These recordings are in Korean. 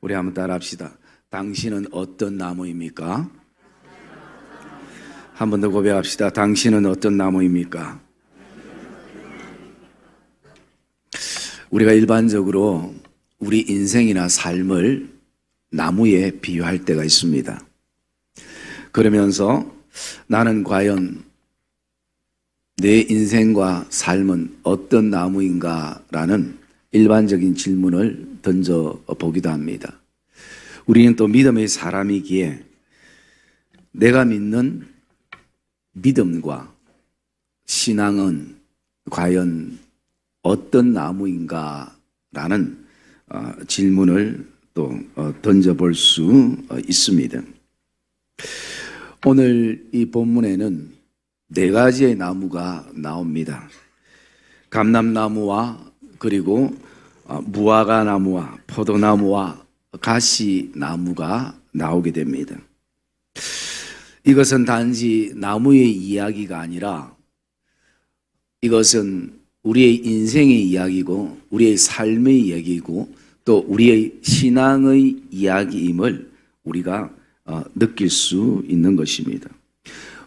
우리 한번 따라합시다. 당신은 어떤 나무입니까? 한 번 더 고백합시다. 당신은 어떤 나무입니까? 우리가 일반적으로 우리 인생이나 삶을 나무에 비유할 때가 있습니다. 그러면서 나는 과연 내 인생과 삶은 어떤 나무인가라는 일반적인 질문을 던져보기도 합니다. 우리는 또 믿음의 사람이기에 내가 믿는 믿음과 신앙은 과연 어떤 나무인가라는 질문을 또 던져볼 수 있습니다. 오늘 이 본문에는 네 가지의 나무가 나옵니다. 감람나무와 그리고 무화과나무와 포도나무와 가시나무가 나오게 됩니다. 이것은 단지 나무의 이야기가 아니라 이것은 우리의 인생의 이야기고 우리의 삶의 이야기고 또 우리의 신앙의 이야기임을 우리가 느낄 수 있는 것입니다.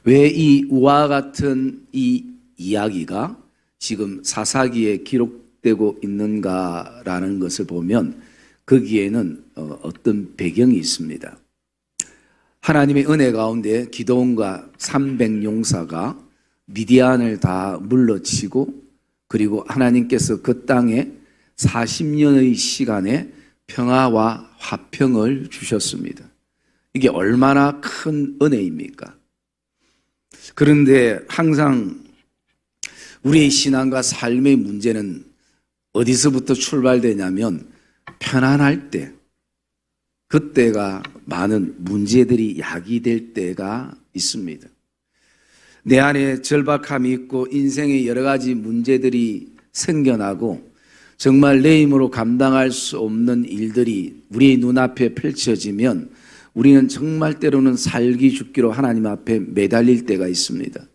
왜 이 우와 같은 이 이야기가 지금 사사기에 기록되고 있는가라는 것을 보면 거기에는 어떤 배경이 있습니다. 하나님의 은혜 가운데 기드온과 300용사가 미디안을 다 물러치고 그리고 하나님께서 그 땅에 40년의 시간에 평화와 화평을 주셨습니다. 이게 얼마나 큰 은혜입니까? 그런데 항상 우리의 신앙과 삶의 문제는 어디서부터 출발되냐면 편안할 때, 그때가 많은 문제들이 야기될 때가 있습니다. 내 안에 절박함이 있고 인생의 여러 가지 문제들이 생겨나고 정말 내 힘으로 감당할 수 없는 일들이 우리의 눈앞에 펼쳐지면 우리는 정말 때로는 살기 죽기로 하나님 앞에 매달릴 때가 있습니다.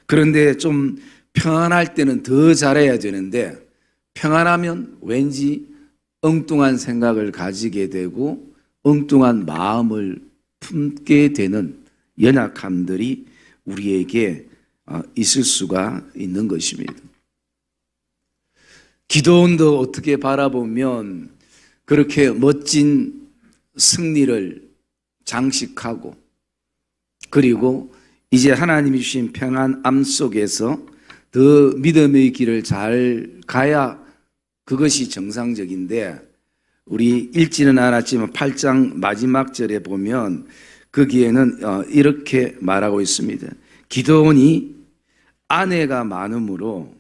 그런데 좀 평안할 때는 더 잘해야 되는데 평안하면 왠지 엉뚱한 생각을 가지게 되고 엉뚱한 마음을 품게 되는 연약함들이 우리에게 있을 수가 있는 것입니다. 기드온도 어떻게 바라보면 그렇게 멋진 승리를 장식하고 그리고 이제 하나님이 주신 평안함 속에서 더 믿음의 길을 잘 가야 그것이 정상적인데 우리 읽지는 않았지만 8장 마지막 절에 보면 거기에는 이렇게 말하고 있습니다. 기드온이 아내가 많으므로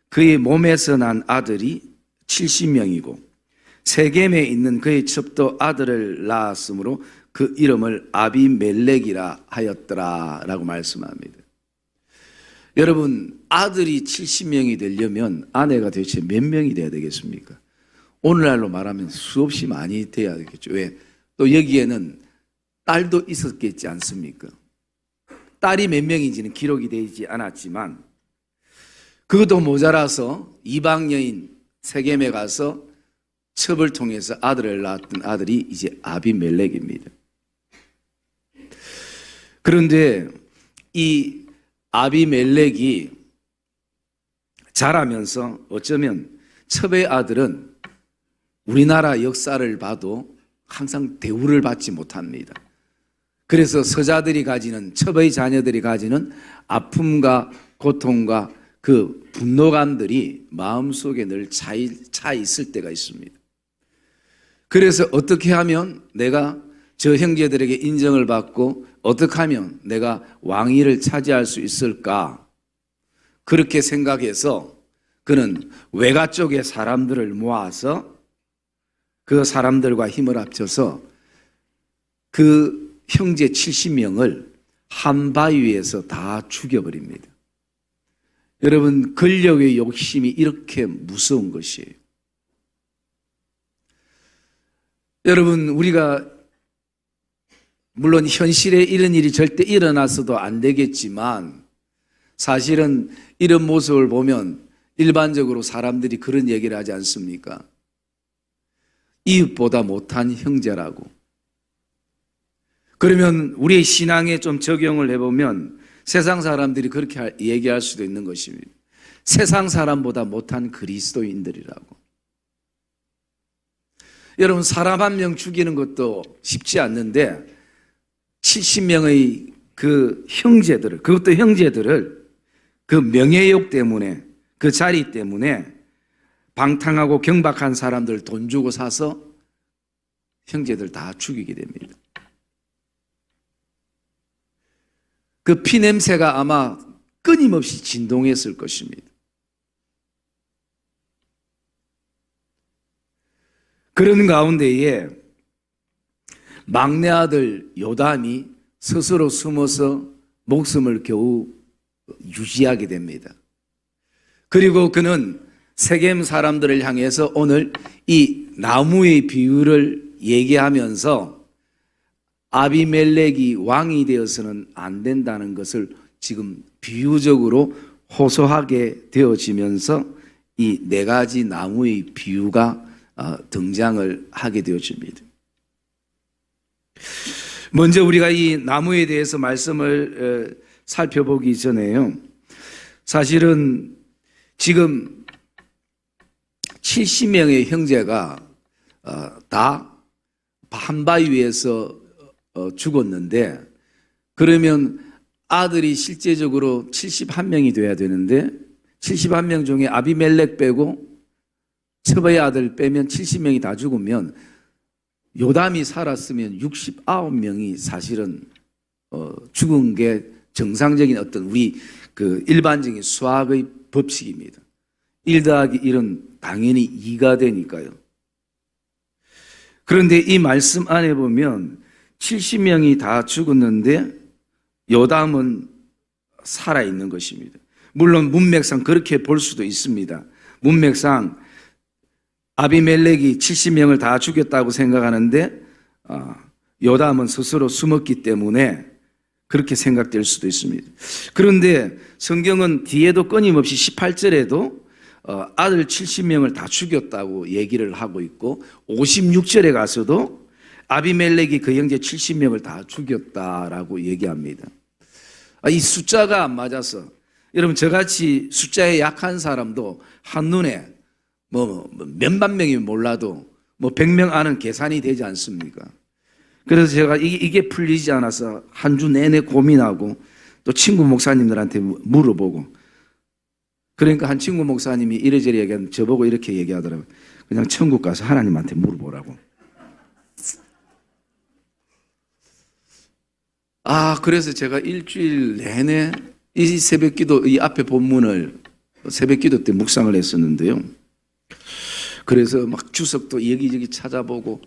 그의 몸에서 난 아들이 70명이고 세겜에 있는 그의 첩도 아들을 낳았으므로 그 이름을 아비멜렉이라 하였더라 라고 말씀합니다. 여러분, 아들이 70명이 되려면 아내가 도대체 몇 명이 돼야 되겠습니까? 오늘날로 말하면 수없이 많이 돼야 되겠죠. 왜? 또 여기에는 딸도 있었겠지 않습니까? 딸이 몇 명인지는 기록이 되지 않았지만 그것도 모자라서 이방 여인 세겜에 가서 첩을 통해서 아들을 낳았던 아들이 이제 아비멜렉입니다. 그런데 이 아비멜렉이 자라면서 어쩌면 첩의 아들은 우리나라 역사를 봐도 항상 대우를 받지 못합니다. 그래서 서자들이 가지는 첩의 자녀들이 가지는 아픔과 고통과 그 분노감들이 마음속에 늘 차 있을 때가 있습니다. 그래서 어떻게 하면 내가 저 형제들에게 인정을 받고 어떻게 하면 내가 왕위를 차지할 수 있을까? 그렇게 생각해서 그는 외가 쪽의 사람들을 모아서 그 사람들과 힘을 합쳐서 그 형제 70명을 한 바위에서 다 죽여버립니다. 여러분, 권력의 욕심이 이렇게 무서운 것이에요. 여러분, 우리가 물론 현실에 이런 일이 절대 일어나서도 안 되겠지만 사실은 이런 모습을 보면 일반적으로 사람들이 그런 얘기를 하지 않습니까? 이웃보다 못한 형제라고. 그러면 우리의 신앙에 좀 적용을 해보면 세상 사람들이 그렇게 얘기할 수도 있는 것입니다. 세상 사람보다 못한 그리스도인들이라고. 여러분, 사람 한 명 죽이는 것도 쉽지 않는데 70명의 그 형제들을, 그것도 형제들을 그 명예욕 때문에, 그 자리 때문에 방탕하고 경박한 사람들 돈 주고 사서 형제들 다 죽이게 됩니다. 그 피냄새가 아마 끊임없이 진동했을 것입니다. 그런 가운데에 막내 아들 요담이 스스로 숨어서 목숨을 겨우 유지하게 됩니다. 그리고 그는 세겜 사람들을 향해서 오늘 이 나무의 비유를 얘기하면서 아비멜렉이 왕이 되어서는 안 된다는 것을 지금 비유적으로 호소하게 되어지면서 이 네 가지 나무의 비유가 등장을 하게 되어집니다. 먼저 우리가 이 나무에 대해서 말씀을 살펴보기 전에요, 사실은 지금 70명의 형제가 다 한 바위 위에서 죽었는데, 그러면 아들이 실제적으로 71명이 돼야 되는데 71명 중에 아비멜렉 빼고 첩의 아들 빼면 70명이 다 죽으면 요담이 살았으면 69명이 사실은 죽은 게 정상적인 어떤 우리 그 일반적인 수학의 법칙입니다. 1 더하기 1은 당연히 2가 되니까요. 그런데 이 말씀 안에 보면 70명이 다 죽었는데 요담은 살아있는 것입니다. 물론 문맥상 그렇게 볼 수도 있습니다. 문맥상 아비멜렉이 70명을 다 죽였다고 생각하는데 요담은 스스로 숨었기 때문에 그렇게 생각될 수도 있습니다. 그런데 성경은 뒤에도 끊임없이 18절에도 아들 70명을 다 죽였다고 얘기를 하고 있고 56절에 가서도 아비멜렉이 그 형제 70명을 다 죽였다라고 얘기합니다. 이 숫자가 안 맞아서 여러분, 저같이 숫자에 약한 사람도 한눈에 몇만 명이면 몰라도 100명 안은 계산이 되지 않습니까? 그래서 제가 이게 풀리지 않아서 한 주 내내 고민하고 또 친구 목사님들한테 물어보고, 그러니까 한 친구 목사님이 이래저래 얘기하면 저보고 이렇게 얘기하더라고요. 그냥 천국 가서 하나님한테 물어보라고. 그래서 제가 일주일 내내 이 새벽기도, 이 앞에 본문을 새벽기도 때 묵상을 했었는데요. 그래서 막 주석도 여기저기 찾아보고,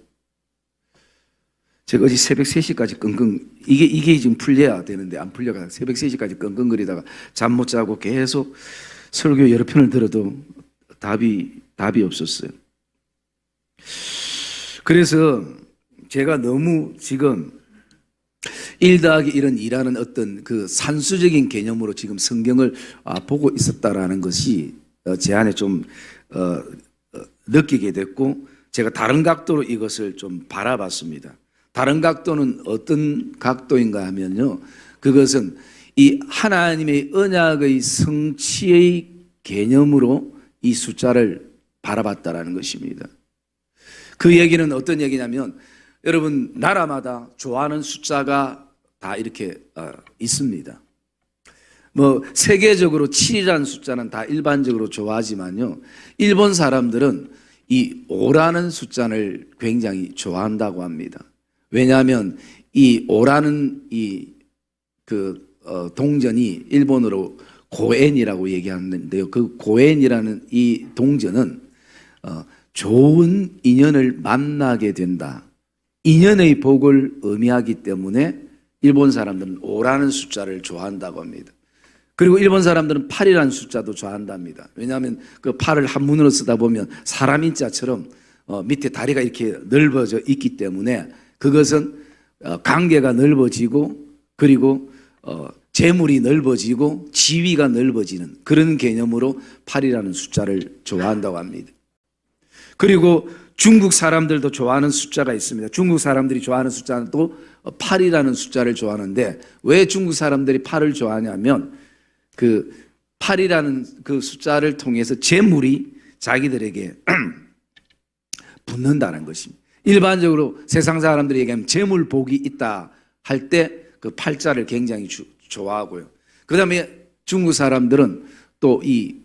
제가 어제 새벽 3시까지 끙끙, 이게 지금 풀려야 되는데 안 풀려가 새벽 3시까지 끙끙거리다가 잠 못 자고 계속 설교 여러 편을 들어도 답이 없었어요. 그래서 제가 너무 지금 1 더하기 1은 2라는 어떤 그 산수적인 개념으로 지금 성경을 보고 있었다라는 것이 제 안에 좀 느끼게 됐고, 제가 다른 각도로 이것을 좀 바라봤습니다. 다른 각도는 어떤 각도인가 하면요, 그것은 이 하나님의 언약의 성취의 개념으로 이 숫자를 바라봤다라는 것입니다. 그 얘기는 어떤 얘기냐면, 여러분, 나라마다 좋아하는 숫자가 다 이렇게 있습니다. 세계적으로 7이라는 숫자는 다 일반적으로 좋아하지만요, 일본 사람들은 이 5라는 숫자를 굉장히 좋아한다고 합니다. 왜냐하면 이 5라는 동전이 일본어로 고엔이라고 얘기하는데요. 그 고엔이라는 이 동전은 좋은 인연을 만나게 된다, 인연의 복을 의미하기 때문에 일본 사람들은 5라는 숫자를 좋아한다고 합니다. 그리고 일본 사람들은 8이라는 숫자도 좋아한답니다. 왜냐하면 그 8을 한문으로 쓰다 보면 사람 인자처럼 밑에 다리가 이렇게 넓어져 있기 때문에 그것은 관계가 넓어지고, 그리고 재물이 넓어지고 지위가 넓어지는 그런 개념으로 8이라는 숫자를 좋아한다고 합니다. 그리고 중국 사람들도 좋아하는 숫자가 있습니다. 중국 사람들이 좋아하는 숫자는 또 8이라는 숫자를 좋아하는데, 왜 중국 사람들이 8을 좋아하냐면 그 8이라는 그 숫자를 통해서 재물이 자기들에게 붙는다는 것입니다. 일반적으로 세상 사람들이 얘기하면 재물 복이 있다 할 때 그 8자를 굉장히 좋아하고요. 그 다음에 중국 사람들은 또 이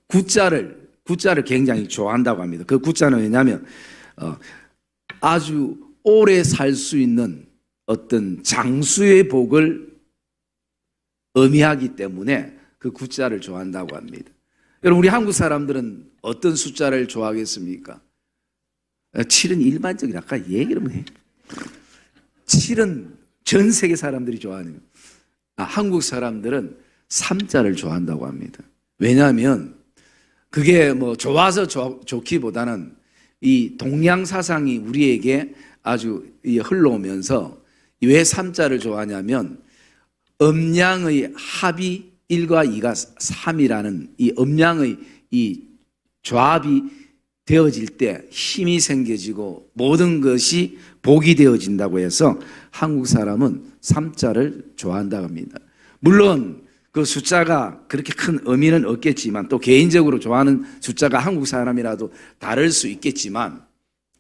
9자를 굉장히 좋아한다고 합니다. 그 9자는 왜냐하면 아주 오래 살 수 있는 어떤 장수의 복을 의미하기 때문에 그 9자를 좋아한다고 합니다. 여러분, 우리 한국 사람들은 어떤 숫자를 좋아하겠습니까? 7은 일반적인, 아까 얘기를 해. 7은 전 세계 사람들이 좋아하는, 한국 사람들은 3자를 좋아한다고 합니다. 왜냐하면 그게 뭐 좋아서 좋기보다는 이 동양 사상이 우리에게 아주 흘러오면서 왜 3자를 좋아하냐면 음양의 합이 1과 2가 3이라는 이 음양의 이 조합이 되어질 때 힘이 생겨지고 모든 것이 복이 되어진다고 해서 한국 사람은 3자를 좋아한다고 합니다. 물론 그 숫자가 그렇게 큰 의미는 없겠지만, 또 개인적으로 좋아하는 숫자가 한국 사람이라도 다를 수 있겠지만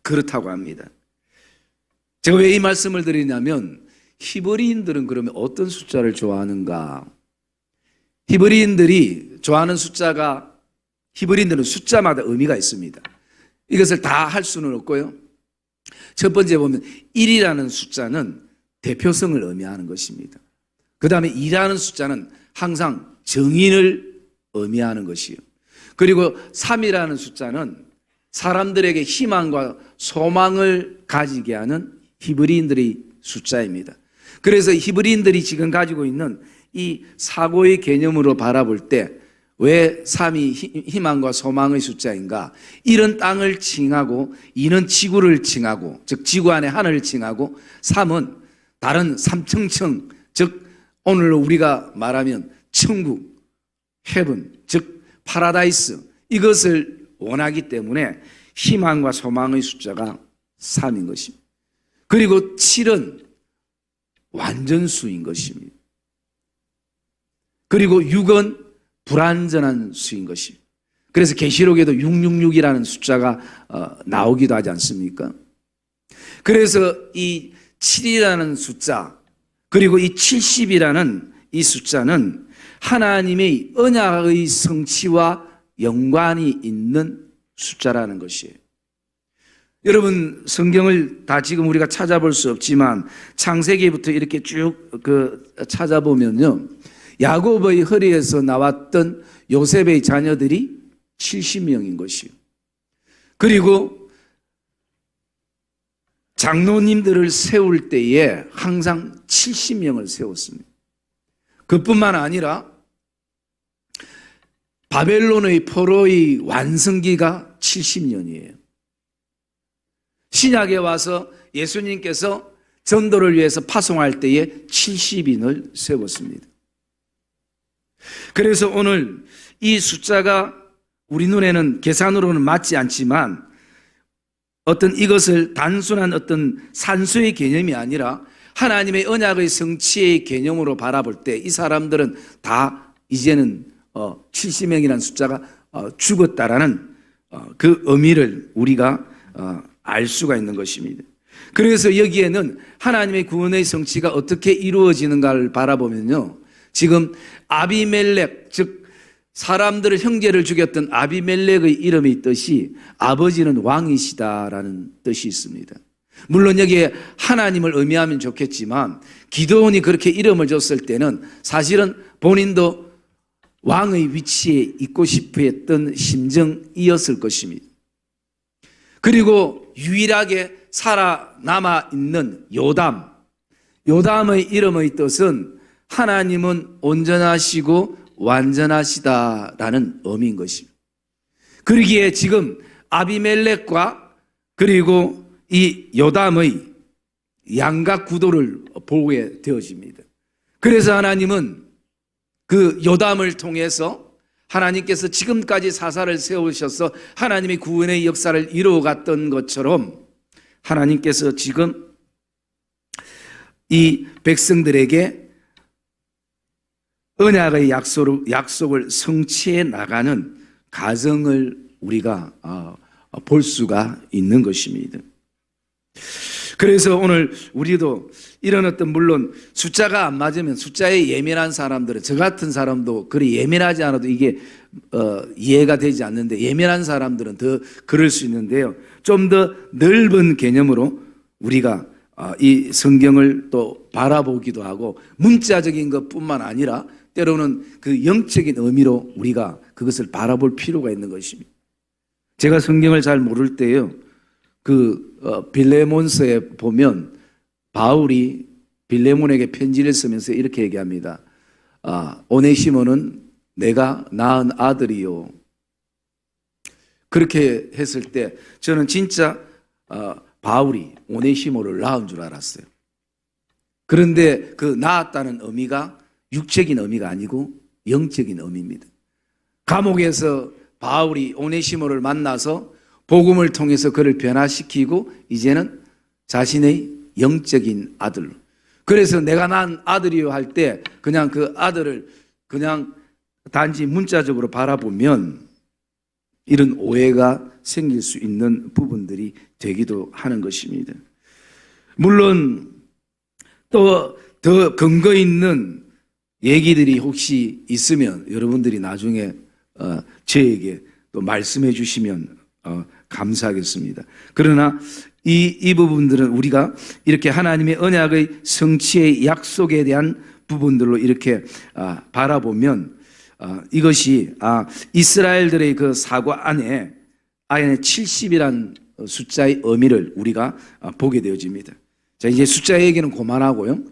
그렇다고 합니다. 제가 왜 이 말씀을 드리냐면, 히브리인들은 그러면 어떤 숫자를 좋아하는가? 히브리인들이 좋아하는 숫자가, 히브리인들은 숫자마다 의미가 있습니다. 이것을 다 할 수는 없고요. 첫 번째 보면 1이라는 숫자는 대표성을 의미하는 것입니다. 그 다음에 2라는 숫자는 항상 정인을 의미하는 것이요. 그리고 3이라는 숫자는 사람들에게 희망과 소망을 가지게 하는 히브리인들의 숫자입니다. 그래서 히브리인들이 지금 가지고 있는 이 사고의 개념으로 바라볼 때 왜 3이 희망과 소망의 숫자인가? 1은 땅을 칭하고 2는 지구를 칭하고, 즉 지구 안에 하늘을 칭하고, 3은 다른 삼층층, 즉 오늘로 우리가 말하면 천국, 헤븐, 즉 파라다이스, 이것을 원하기 때문에 희망과 소망의 숫자가 3인 것입니다. 그리고 7은 완전수인 것입니다. 그리고 6은 불완전한 수인 것입니다. 그래서 계시록에도 666이라는 숫자가 나오기도 하지 않습니까? 그래서 이 7이라는 숫자, 그리고 이 70이라는 이 숫자는 하나님의 언약의 성취와 연관이 있는 숫자라는 것이에요. 여러분, 성경을 다 지금 우리가 찾아볼 수 없지만 창세기부터 이렇게 쭉 찾아보면요, 야곱의 허리에서 나왔던 요셉의 자녀들이 70명인 것이요. 그리고 장로님들을 세울 때에 항상 70명을 세웠습니다. 그뿐만 아니라 바벨론의 포로의 완성기가 70년이에요. 신약에 와서 예수님께서 전도를 위해서 파송할 때에 70인을 세웠습니다. 그래서 오늘 이 숫자가 우리 눈에는 계산으로는 맞지 않지만, 어떤 이것을 단순한 어떤 산수의 개념이 아니라 하나님의 언약의 성취의 개념으로 바라볼 때 이 사람들은 다 이제는 70명이라는 숫자가 죽었다라는 그 의미를 우리가 알 수가 있는 것입니다. 그래서 여기에는 하나님의 구원의 성취가 어떻게 이루어지는가를 바라보면요, 지금 아비멜렉, 즉 사람들을, 형제를 죽였던 아비멜렉의 이름이 있듯이 아버지는 왕이시다라는 뜻이 있습니다. 물론 여기에 하나님을 의미하면 좋겠지만, 기드온이 그렇게 이름을 줬을 때는 사실은 본인도 왕의 위치에 있고 싶어 했던 심정이었을 것입니다. 그리고 유일하게 살아남아 있는 요담의 이름의 뜻은 하나님은 온전하시고 완전하시다라는 의미인 것입니다. 그러기에 지금 아비멜렉과 그리고 이 요담의 양각 구도를 보게 되어집니다. 그래서 하나님은 그 요담을 통해서 하나님께서 지금까지 사사를 세우셔서 하나님의 구원의 역사를 이루어갔던 것처럼 하나님께서 지금 이 백성들에게 언약의 약속을 성취해 나가는 과정을 우리가 볼 수가 있는 것입니다. 그래서 오늘 우리도 이런 어떤, 물론 숫자가 안 맞으면, 숫자에 예민한 사람들은, 저 같은 사람도 그리 예민하지 않아도 이게 이해가 되지 않는데, 예민한 사람들은 더 그럴 수 있는데요, 좀 더 넓은 개념으로 우리가 이 성경을 또 바라보기도 하고, 문자적인 것뿐만 아니라 때로는 그 영적인 의미로 우리가 그것을 바라볼 필요가 있는 것입니다. 제가 성경을 잘 모를 때요, 빌레몬서에 보면 바울이 빌레몬에게 편지를 쓰면서 이렇게 얘기합니다. 오네시모는 내가 낳은 아들이요. 그렇게 했을 때 저는 진짜 바울이 오네시모를 낳은 줄 알았어요. 그런데 그 낳았다는 의미가 육적인 의미가 아니고 영적인 의미입니다. 감옥에서 바울이 오네시모를 만나서 복음을 통해서 그를 변화시키고 이제는 자신의 영적인 아들로. 그래서 내가 낳은 아들이요 할 때 그냥 그 아들을 그냥 단지 문자적으로 바라보면 이런 오해가 생길 수 있는 부분들이 되기도 하는 것입니다. 물론 또 더 근거 있는 얘기들이 혹시 있으면 여러분들이 나중에 저에게 또 말씀해 주시면 감사하겠습니다. 그러나 이 부분들은 우리가 이렇게 하나님의 언약의 성취의 약속에 대한 부분들로 이렇게 바라보면 이것이 이스라엘들의 그 사과 안에 70이란 숫자의 의미를 우리가 보게 되어집니다. 자, 이제 숫자 얘기는 그만하고요,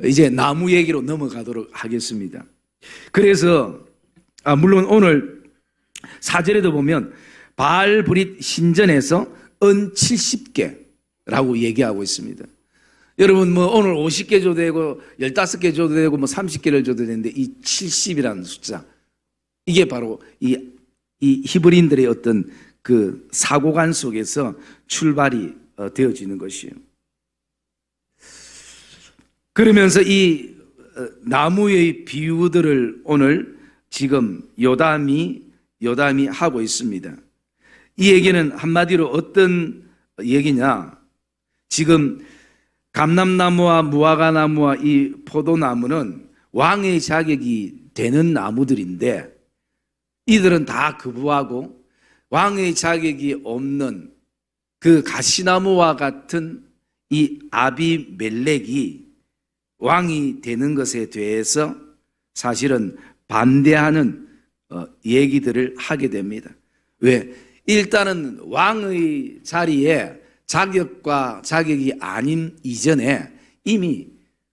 이제 나무 얘기로 넘어가도록 하겠습니다. 그래서 물론 오늘 4절에도 보면 바알브릿 신전에서 은 70개라고 얘기하고 있습니다. 여러분 뭐 오늘 50개 줘도 되고 15개 줘도 되고 뭐 30개를 줘도 되는데 이 70이라는 숫자, 이게 바로 이 히브리인들의 어떤 그 사고관 속에서 출발이 되어지는 것이에요. 그러면서 이 나무의 비유들을 오늘 지금 요담이 하고 있습니다. 이 얘기는 한마디로 어떤 얘기냐, 지금 감람나무와 무화과나무와 이 포도나무는 왕의 자격이 되는 나무들인데 이들은 다 거부하고 왕의 자격이 없는 그 가시나무와 같은 이 아비멜렉이 왕이 되는 것에 대해서 사실은 반대하는 얘기들을 하게 됩니다. 왜? 일단은 왕의 자리에 자격과 자격이 아닌 이전에 이미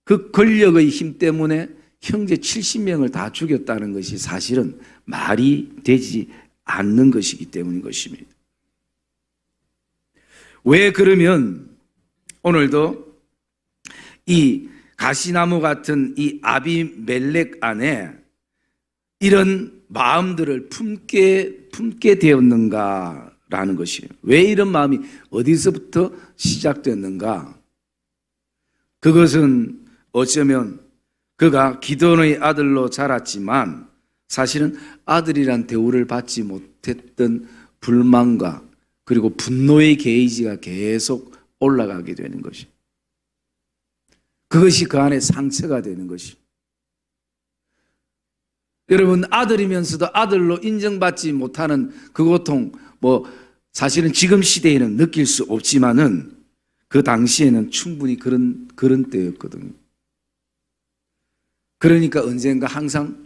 그 권력의 힘 때문에 형제 70명을 다 죽였다는 것이 사실은 말이 되지 않는 것이기 때문인 것입니다. 왜 그러면 오늘도 이 가시나무 같은 이 아비멜렉 안에 이런 마음들을 품게 되었는가라는 것이에요. 왜 이런 마음이 어디서부터 시작됐는가? 그것은 어쩌면 그가 기드온의 아들로 자랐지만 사실은 아들이란 대우를 받지 못했던 불만과 그리고 분노의 게이지가 계속 올라가게 되는 것이, 그것이 그 안에 상처가 되는 것이. 여러분, 아들이면서도 아들로 인정받지 못하는 그 고통, 사실은 지금 시대에는 느낄 수 없지만은 그 당시에는 충분히 그런 때였거든요. 그러니까 언젠가 항상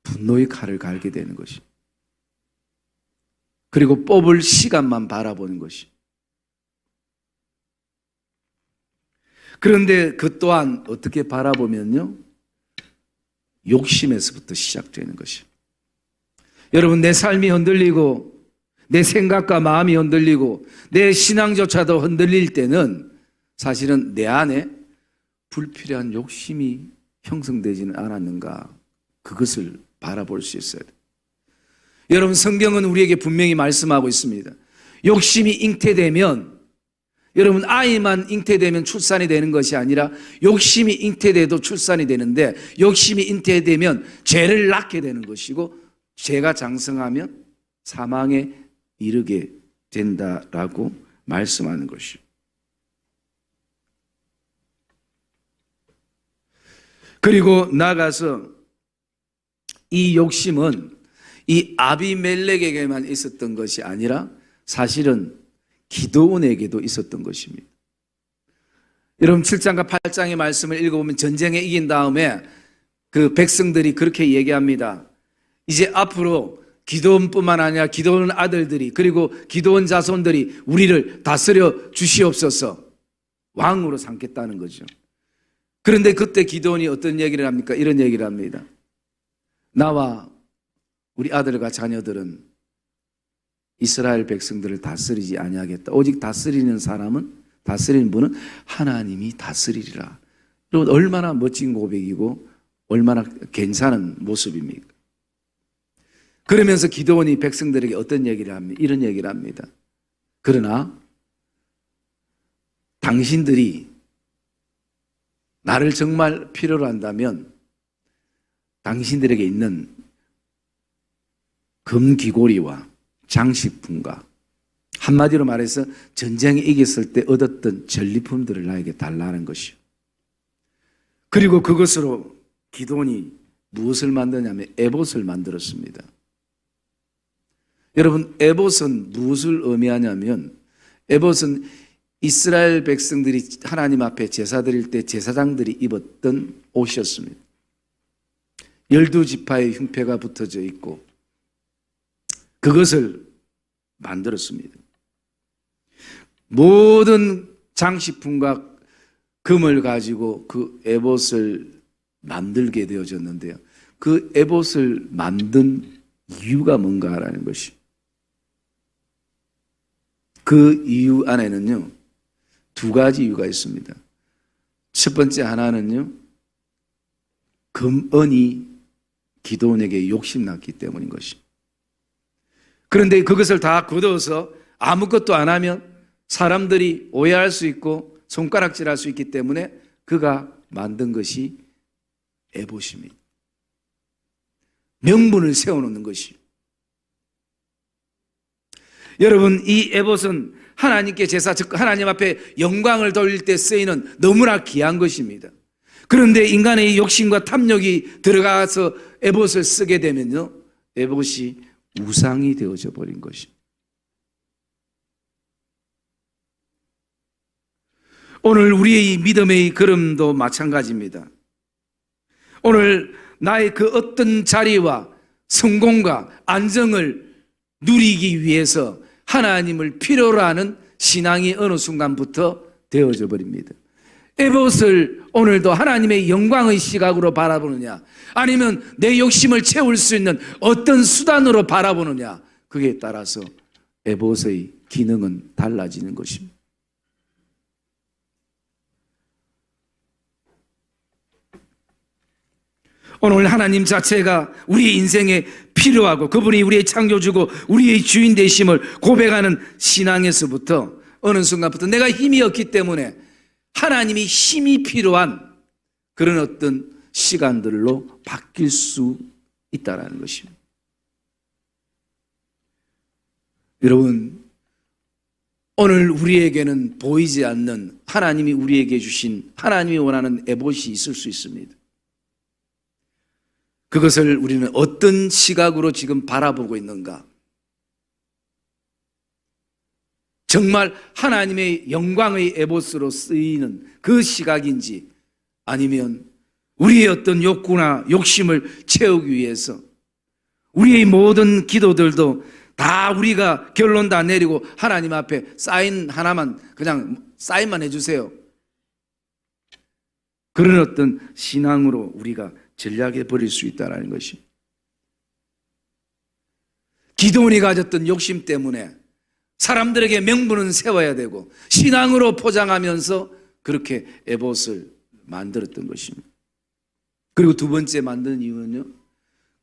분노의 칼을 갈게 되는 것이, 그리고 뽑을 시간만 바라보는 것이. 그런데 그 또한 어떻게 바라보면요, 욕심에서부터 시작되는 것이. 여러분, 내 삶이 흔들리고 내 생각과 마음이 흔들리고 내 신앙조차도 흔들릴 때는 사실은 내 안에 불필요한 욕심이 형성되지는 않았는가, 그것을 바라볼 수 있어야 돼. 여러분, 성경은 우리에게 분명히 말씀하고 있습니다. 욕심이 잉태되면, 여러분, 아이만 잉태되면 출산이 되는 것이 아니라 욕심이 잉태돼도 출산이 되는데, 욕심이 잉태되면 죄를 낳게 되는 것이고, 죄가 장성하면 사망에 이르게 된다라고 말씀하는 것이요. 그리고 나가서 이 욕심은 이 아비멜렉에게만 있었던 것이 아니라 사실은 기드온에게도 있었던 것입니다. 여러분, 7장과 8장의 말씀을 읽어보면 전쟁에 이긴 다음에 그 백성들이 그렇게 얘기합니다. 이제 앞으로 기드온뿐만 아니라 기드온 아들들이, 그리고 기드온 자손들이 우리를 다스려 주시옵소서, 왕으로 삼겠다는 거죠. 그런데 그때 기드온이 어떤 얘기를 합니까? 이런 얘기를 합니다. 나와 우리 아들과 자녀들은 이스라엘 백성들을 다스리지 아니하겠다. 오직 다스리는 분은 하나님이 다스리리라. 여러분, 얼마나 멋진 고백이고 얼마나 괜찮은 모습입니까? 그러면서 기드온이 백성들에게 어떤 얘기를 합니까? 이런 얘기를 합니다. 그러나 당신들이 나를 정말 필요로 한다면 당신들에게 있는 금귀고리와 장식품과, 한마디로 말해서 전쟁에 이겼을 때 얻었던 전리품들을 나에게 달라는 것이요. 그리고 그것으로 기드온이 무엇을 만드냐면 에봇을 만들었습니다. 여러분, 에봇은 무엇을 의미하냐면, 에봇은 이스라엘 백성들이 하나님 앞에 제사 드릴 때 제사장들이 입었던 옷이었습니다. 12지파의 흉패가 붙어져 있고 그것을 만들었습니다. 모든 장식품과 금을 가지고 그 에봇을 만들게 되어졌는데요. 그 에봇을 만든 이유가 뭔가라는 것이, 그 이유 안에는요, 두 가지 이유가 있습니다. 첫 번째 하나는요, 금은이 기드온에게 욕심났기 때문인 것입니다. 그런데 그것을 다 걷어서 아무것도 안 하면 사람들이 오해할 수 있고 손가락질할 수 있기 때문에 그가 만든 것이 에봇입니다. 명분을 세워놓는 것이. 여러분, 이 에봇은 하나님께 제사, 즉 하나님 앞에 영광을 돌릴 때 쓰이는 너무나 귀한 것입니다. 그런데 인간의 욕심과 탐욕이 들어가서 에봇을 쓰게 되면요, 에봇이 우상이 되어져 버린 것입니다. 오늘 우리의 믿음의 걸음도 마찬가지입니다. 오늘 나의 그 어떤 자리와 성공과 안정을 누리기 위해서 하나님을 필요로 하는 신앙이 어느 순간부터 되어져 버립니다. 에봇을 오늘도 하나님의 영광의 시각으로 바라보느냐, 아니면 내 욕심을 채울 수 있는 어떤 수단으로 바라보느냐, 그에 따라서 에봇의 기능은 달라지는 것입니다. 오늘 하나님 자체가 우리의 인생에 필요하고 그분이 우리의 창조주고 우리의 주인 되심을 고백하는 신앙에서부터 어느 순간부터 내가 힘이 없기 때문에 하나님이 힘이 필요한 그런 어떤 시간들로 바뀔 수 있다는 것입니다. 여러분, 오늘 우리에게는 보이지 않는 하나님이 우리에게 주신, 하나님이 원하는 에봇이 있을 수 있습니다. 그것을 우리는 어떤 시각으로 지금 바라보고 있는가? 정말 하나님의 영광의 에봇으로 쓰이는 그 시각인지, 아니면 우리의 어떤 욕구나 욕심을 채우기 위해서 우리의 모든 기도들도 다 우리가 결론 다 내리고 하나님 앞에 사인 하나만, 그냥 사인만 해주세요, 그런 어떤 신앙으로 우리가 전략해 버릴 수 있다는 것이, 기드온이 가졌던 욕심 때문에 사람들에게 명분은 세워야 되고 신앙으로 포장하면서 그렇게 에봇을 만들었던 것입니다. 그리고 두 번째 만든 이유는요,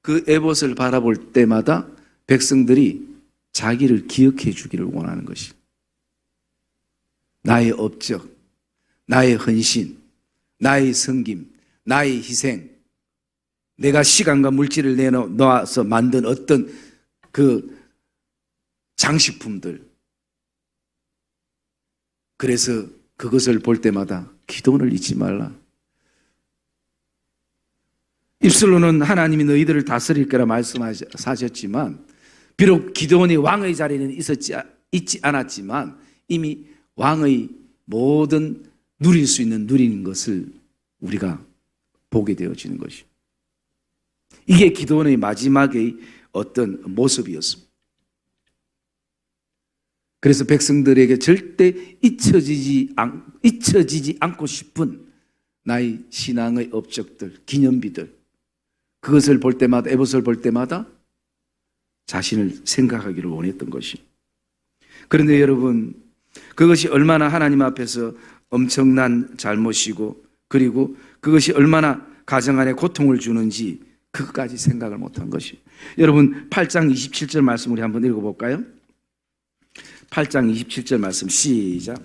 그 에봇을 바라볼 때마다 백성들이 자기를 기억해 주기를 원하는 것이. 나의 업적, 나의 헌신, 나의 섬김, 나의 희생, 내가 시간과 물질을 내놓아서 만든 어떤 그 장식품들. 그래서 그것을 볼 때마다 기도원을 잊지 말라. 입술로는 하나님이 너희들을 다스릴 거라 말씀하셨지만 비록 기드온이 왕의 자리는 있지 않았지만 이미 왕의 모든 누릴 수 있는 누리는 것을 우리가 보게 되어지는 것이죠. 이게 기드온의 마지막의 어떤 모습이었습니다. 그래서 백성들에게 절대 잊혀지지 않고 싶은 나의 신앙의 업적들, 기념비들, 그것을 볼 때마다, 에봇을 볼 때마다 자신을 생각하기를 원했던 것입니다. 그런데 여러분, 그것이 얼마나 하나님 앞에서 엄청난 잘못이고, 그리고 그것이 얼마나 가정 안에 고통을 주는지 그것까지 생각을 못한 것입니다. 여러분, 8장 27절 말씀 우리 한번 읽어볼까요? 8장 27절 말씀 시작.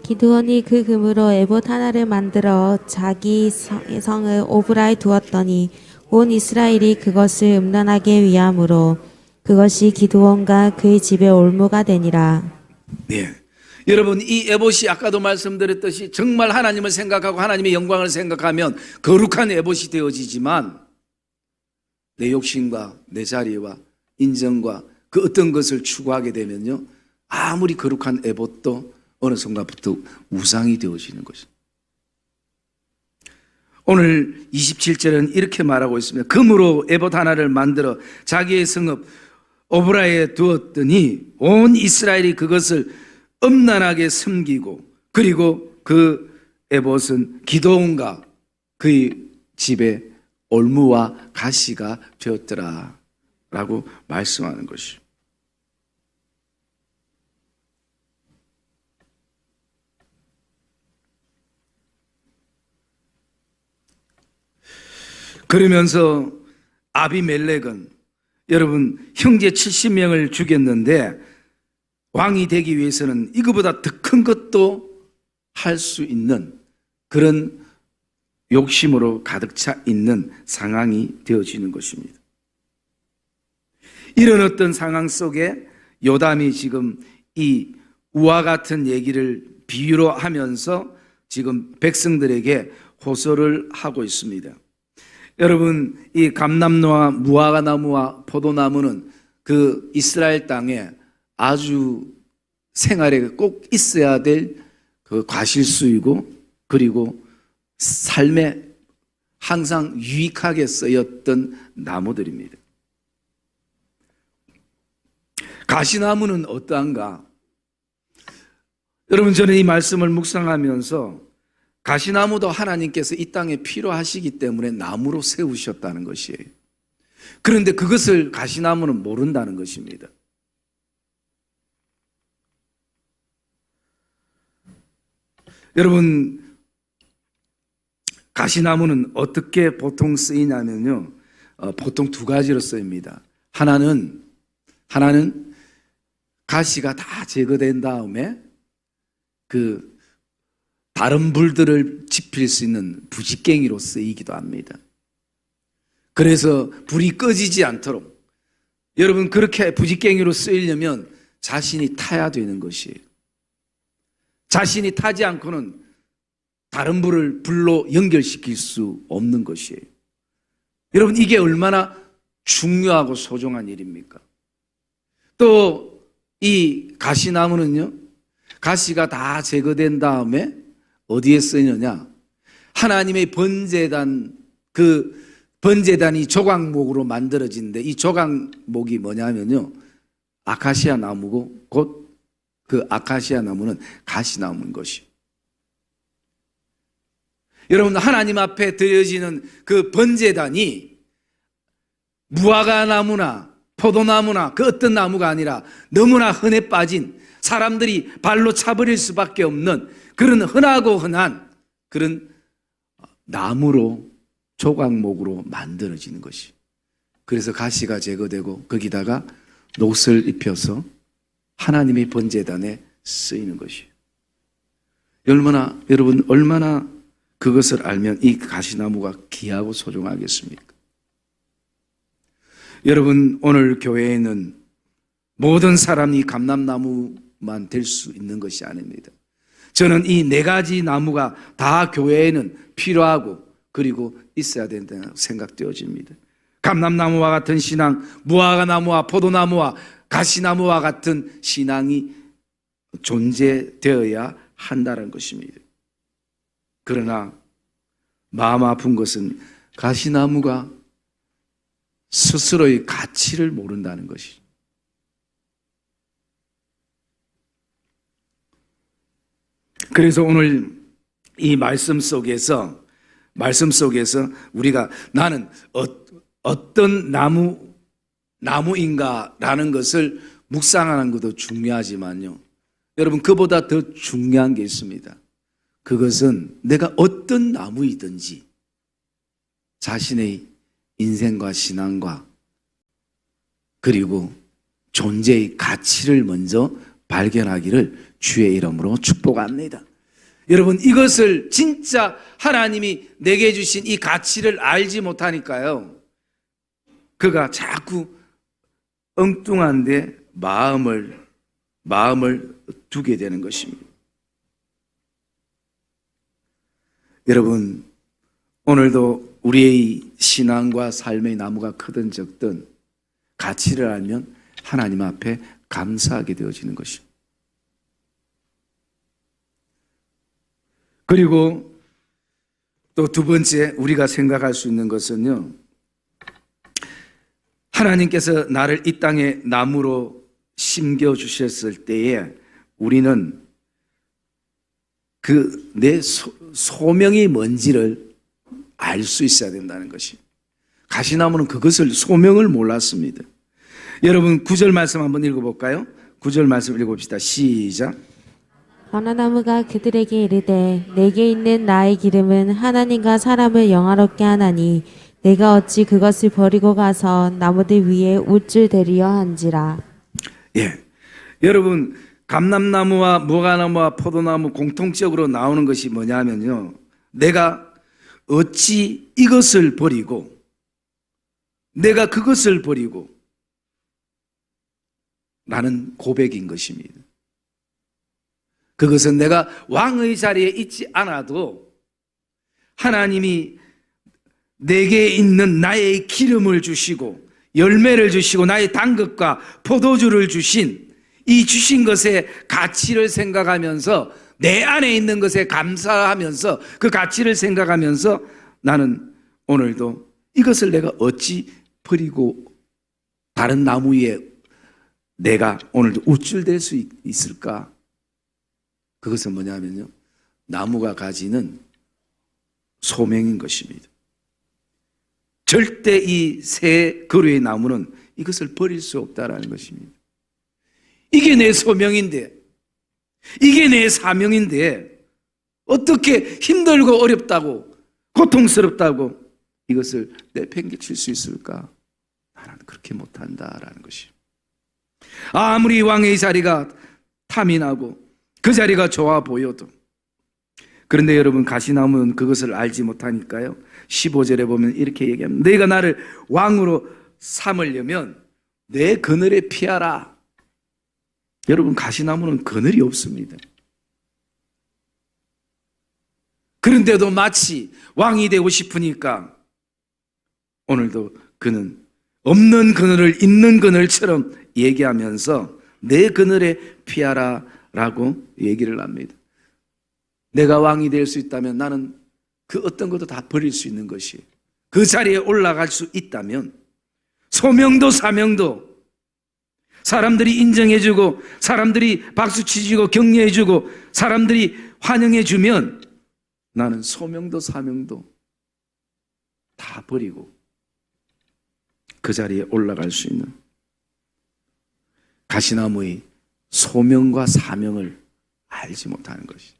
기드온이 그 금으로 에봇 하나를 만들어 자기 성을 오브라에 두었더니 온 이스라엘이 그것을 음란하게 위함으로 그것이 기드온과 그의 집의 올무가 되니라. 네. 여러분, 이 에봇이 아까도 말씀드렸듯이 정말 하나님을 생각하고 하나님의 영광을 생각하면 거룩한 에봇이 되어지지만 내 욕심과 내 자리와 인정과 그 어떤 것을 추구하게 되면요, 아무리 거룩한 에봇도 어느 순간부터 우상이 되어지는 것입니다. 오늘 27절은 이렇게 말하고 있습니다. 금으로 에봇 하나를 만들어 자기의 성읍 오브라에 두었더니 온 이스라엘이 그것을 음란하게 섬기고 그리고 그 에봇은 기드온과 그의 집에 올무와 가시가 되었더라 라고 말씀하는 것이죠. 그러면서 아비멜렉은 여러분 형제 70명을 죽였는데 왕이 되기 위해서는 이거보다 더 큰 것도 할 수 있는 그런 욕심으로 가득 차 있는 상황이 되어지는 것입니다. 이런 어떤 상황 속에 요담이 지금 이 우와 같은 얘기를 비유로 하면서 지금 백성들에게 호소를 하고 있습니다. 여러분, 이 감람나무와 무화과나무와 포도나무는 그 이스라엘 땅에 아주 생활에 꼭 있어야 될 그 과실수이고 그리고 삶에 항상 유익하게 쓰였던 나무들입니다. 가시나무는 어떠한가? 여러분, 저는 이 말씀을 묵상하면서 가시나무도 하나님께서 이 땅에 필요하시기 때문에 나무로 세우셨다는 것이에요. 그런데 그것을 가시나무는 모른다는 것입니다. 여러분, 가시나무는 어떻게 보통 쓰이냐면요, 보통 두 가지로 쓰입니다. 하나는 가시가 다 제거된 다음에 그 다른 불들을 지필 수 있는 부직갱이로 쓰이기도 합니다. 그래서 불이 꺼지지 않도록, 여러분, 그렇게 부직갱이로 쓰이려면 자신이 타야 되는 것이에요. 자신이 타지 않고는 다른 불로 연결시킬 수 없는 것이에요. 여러분, 이게 얼마나 중요하고 소중한 일입니까? 또 이 가시나무는요, 가시가 다 제거된 다음에 어디에 쓰이느냐? 하나님의 번제단, 그 번제단이 조각목으로 만들어진데 이 조각목이 뭐냐면요, 아카시아 나무고 곧 그 아카시아 나무는 가시나무인 것이요. 여러분, 하나님 앞에 드려지는 그 번제단이 무화과 나무나 포도나무나 그 어떤 나무가 아니라 너무나 흔해 빠진, 사람들이 발로 차버릴 수밖에 없는 그런 흔하고 흔한 그런 나무로, 조각목으로 만들어지는 것이. 그래서 가시가 제거되고 거기다가 옷을 입혀서 하나님의 번제단에 쓰이는 것이에요. 여러분 얼마나 그것을 알면 이 가시나무가 귀하고 소중하겠습니까? 여러분, 오늘 교회에는 모든 사람이 감람나무만 될 수 있는 것이 아닙니다. 저는 이 네 가지 나무가 다 교회에는 필요하고 그리고 있어야 된다고 생각되어집니다. 감람나무와 같은 신앙, 무화과나무와 포도나무와 가시나무와 같은 신앙이 존재되어야 한다는 것입니다. 그러나 마음 아픈 것은 가시나무가 스스로의 가치를 모른다는 것이죠. 그래서 오늘 이 말씀 속에서 우리가 나는 어떤 나무인가라는 것을 묵상하는 것도 중요하지만요. 여러분, 그보다 더 중요한 게 있습니다. 그것은 내가 어떤 나무이든지 자신의 인생과 신앙과 그리고 존재의 가치를 먼저 발견하기를 주의 이름으로 축복합니다. 여러분, 이것을 진짜 하나님이 내게 주신 이 가치를 알지 못하니까요, 그가 자꾸 엉뚱한데 마음을 두게 되는 것입니다. 여러분, 오늘도 우리의 신앙과 삶의 나무가 크든 적든 가치를 알면 하나님 앞에 감사하게 되어지는 것입니다. 그리고 또 두 번째 우리가 생각할 수 있는 것은요, 하나님께서 나를 이 땅에 나무로 심겨주셨을 때에 우리는 그 내 소명이 뭔지를 알 수 있어야 된다는 것이. 가시나무는 그것을 소명을 몰랐습니다. 여러분 9절 말씀 한번 읽어볼까요? 9절 말씀 읽어봅시다. 시작. 바나나무가 그들에게 이르되 내게 있는 나의 기름은 하나님과 사람을 영화롭게 하나니 내가 어찌 그것을 버리고 가서 나무들 위에 옷줄 대리려 한지라. 예, 여러분 감람나무와 무화과나무와 포도나무 공통적으로 나오는 것이 뭐냐면요, 내가 어찌 이것을 버리고 내가 그것을 버리고 라는 고백인 것입니다. 그것은 내가 왕의 자리에 있지 않아도 하나님이 내게 있는 나의 기름을 주시고 열매를 주시고 나의 단것과 포도주를 주신 이 주신 것의 가치를 생각하면서 내 안에 있는 것에 감사하면서 그 가치를 생각하면서 나는 오늘도 이것을 내가 어찌 버리고 다른 나무 위에 내가 오늘도 우쭐댈 수 있을까? 그것은 뭐냐면요, 나무가 가지는 소명인 것입니다. 절대 이 새 그루의 나무는 이것을 버릴 수 없다라는 것입니다. 이게 내 소명인데, 이게 내 사명인데 어떻게 힘들고 어렵다고 고통스럽다고 이것을 내팽개칠 수 있을까? 나는 그렇게 못한다라는 것이에요. 아무리 왕의 자리가 탐이 나고 그 자리가 좋아 보여도, 그런데 여러분 가시나무는 그것을 알지 못하니까요, 15절에 보면 이렇게 얘기합니다. 너희가 나를 왕으로 삼으려면 내 그늘에 피하라. 여러분 가시나무는 그늘이 없습니다. 그런데도 마치 왕이 되고 싶으니까 오늘도 그는 없는 그늘을 있는 그늘처럼 얘기하면서 내 그늘에 피하라 라고 얘기를 합니다. 내가 왕이 될 수 있다면 나는 그 어떤 것도 다 버릴 수 있는 것이, 그 자리에 올라갈 수 있다면 소명도 사명도 사람들이 인정해주고 사람들이 박수치주고 격려해주고 사람들이 환영해주면 나는 소명도 사명도 다 버리고 그 자리에 올라갈 수 있는 가시나무의 소명과 사명을 알지 못하는 것이.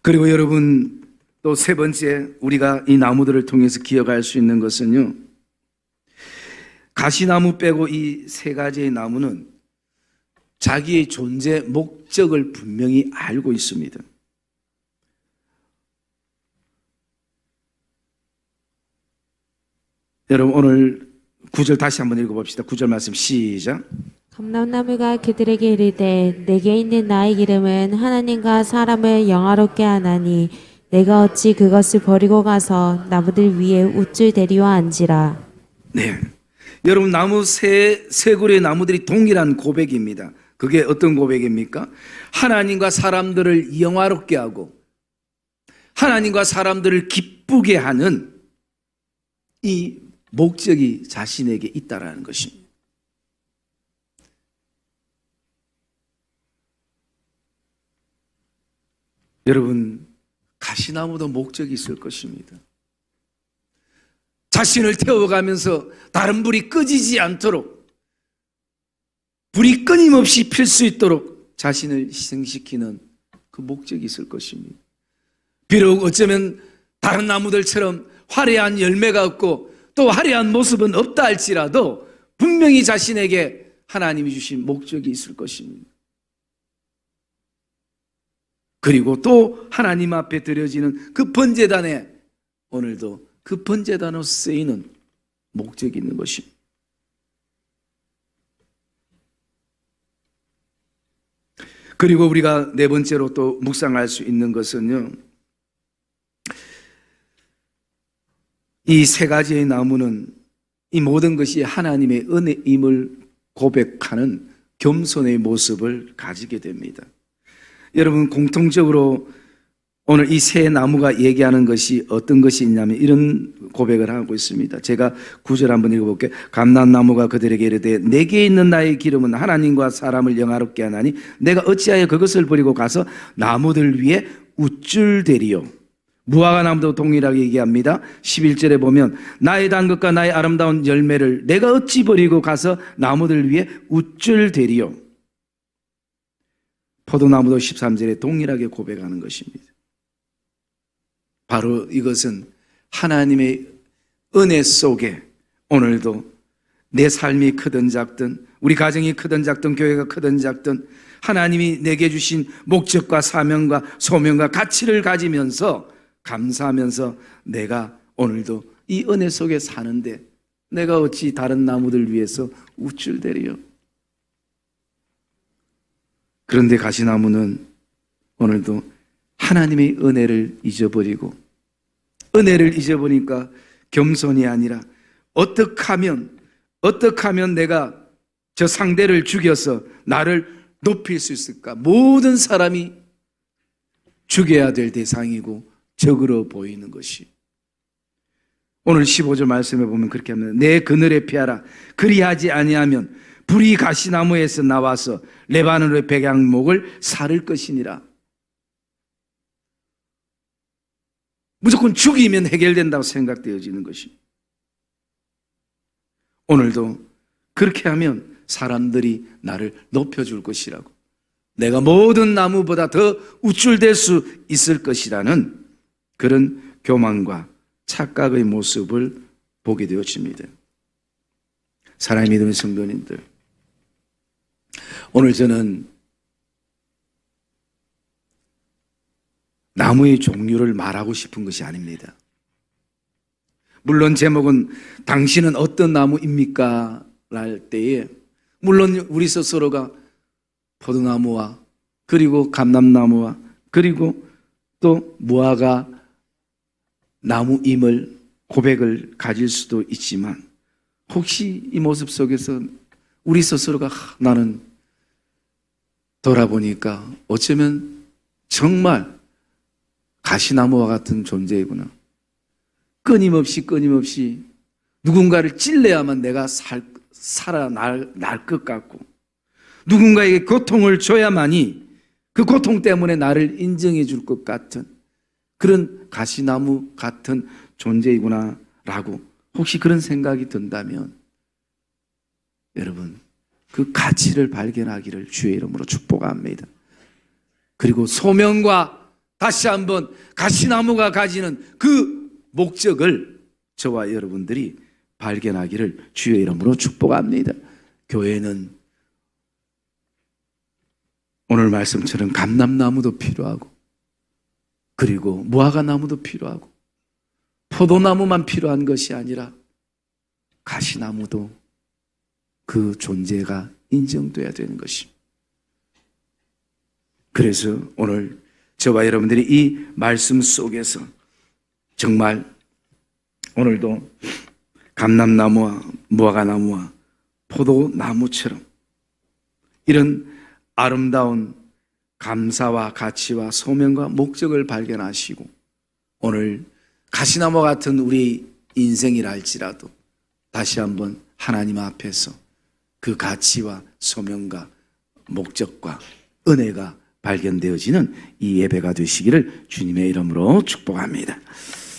그리고 여러분 또 세 번째 우리가 이 나무들을 통해서 기억할 수 있는 것은요, 가시나무 빼고 이 세 가지의 나무는 자기의 존재 목적을 분명히 알고 있습니다. 여러분 오늘 9절 다시 한번 읽어봅시다. 9절 말씀 시작. 감람나무가 그들에게 이르되 내게 있는 나의 기름은 하나님과 사람을 영화롭게 하나니 내가 어찌 그것을 버리고 가서 나무들 위에 우쭐대리와 앉으라. 네, 여러분 나무 세 그루의 나무들이 동일한 고백입니다. 그게 어떤 고백입니까? 하나님과 사람들을 영화롭게 하고 하나님과 사람들을 기쁘게 하는 이 목적이 자신에게 있다라는 것입니다. 여러분, 가시나무도 목적이 있을 것입니다. 자신을 태워가면서 다른 불이 꺼지지 않도록, 불이 끊임없이 필 수 있도록 자신을 희생시키는 그 목적이 있을 것입니다. 비록 어쩌면 다른 나무들처럼 화려한 열매가 없고 또 화려한 모습은 없다 할지라도 분명히 자신에게 하나님이 주신 목적이 있을 것입니다. 그리고 또 하나님 앞에 드려지는 그 번제단에 오늘도 그 번제단으로 쓰이는 목적이 있는 것입니다. 그리고 우리가 네 번째로 또 묵상할 수 있는 것은요, 이 세 가지의 나무는 이 모든 것이 하나님의 은혜임을 고백하는 겸손의 모습을 가지게 됩니다. 여러분 공통적으로 오늘 이 세 나무가 얘기하는 것이 어떤 것이 있냐면 이런 고백을 하고 있습니다. 제가 9절 한번 읽어볼게요. 감람나무가 그들에게 이르되 내게 있는 나의 기름은 하나님과 사람을 영화롭게 하나니 내가 어찌하여 그것을 버리고 가서 나무들 위에 우쭐대리요. 무화과 나무도 동일하게 얘기합니다. 11절에 보면 나의 단 것과 나의 아름다운 열매를 내가 어찌 버리고 가서 나무들 위에 우쭐대리요. 포도나무도 13절에 동일하게 고백하는 것입니다. 바로 이것은 하나님의 은혜 속에 오늘도 내 삶이 크든 작든 우리 가정이 크든 작든 교회가 크든 작든 하나님이 내게 주신 목적과 사명과 소명과 가치를 가지면서 감사하면서 내가 오늘도 이 은혜 속에 사는데 내가 어찌 다른 나무들 위해서 우쭐대리요. 그런데 가시나무는 오늘도 하나님의 은혜를 잊어버리고 은혜를 잊어버리니까 겸손이 아니라 어떻게 하면 내가 저 상대를 죽여서 나를 높일 수 있을까? 모든 사람이 죽여야 될 대상이고 적으로 보이는 것이 오늘 15절 말씀에 보면 그렇게 합니다. 내 그늘에 피하라. 그리하지 아니하면 불이 가시나무에서 나와서 레바논의 백향목을 사를 것이니라. 무조건 죽이면 해결된다고 생각되어지는 것이 오늘도 그렇게 하면 사람들이 나를 높여줄 것이라고 내가 모든 나무보다 더 우쭐댈 수 있을 것이라는 그런 교만과 착각의 모습을 보게 되어집니다. 사랑의 믿음의 성도님들, 오늘 저는 나무의 종류를 말하고 싶은 것이 아닙니다. 물론 제목은 당신은 어떤 나무입니까? 랄 때에 물론 우리 스스로가 포도나무와 그리고 감람나무와 그리고 또 무화과 나무임을 고백을 가질 수도 있지만 혹시 이 모습 속에서 우리 스스로가 나는 돌아보니까 어쩌면 정말 가시나무와 같은 존재이구나. 끊임없이 누군가를 찔러야만 내가 살아날 것 같고 누군가에게 고통을 줘야만이 그 고통 때문에 나를 인정해 줄 것 같은 그런 가시나무 같은 존재이구나 라고 혹시 그런 생각이 든다면 여러분 그 가치를 발견하기를 주의 이름으로 축복합니다. 그리고 소명과 다시 한번 가시나무가 가지는 그 목적을 저와 여러분들이 발견하기를 주의 이름으로 축복합니다. 교회는 오늘 말씀처럼 감람나무도 필요하고, 그리고 무화과나무도 필요하고, 포도나무만 필요한 것이 아니라 가시나무도 그 존재가 인정돼야 되는 것입니다. 그래서 오늘 저와 여러분들이 이 말씀 속에서 정말 오늘도 감람나무와 무화과나무와 포도나무처럼 이런 아름다운 감사와 가치와 소명과 목적을 발견하시고, 오늘 가시나무 같은 우리 인생이라 할지라도 다시 한번 하나님 앞에서 그 가치와 소명과 목적과 은혜가 발견되어지는 이 예배가 되시기를 주님의 이름으로 축복합니다.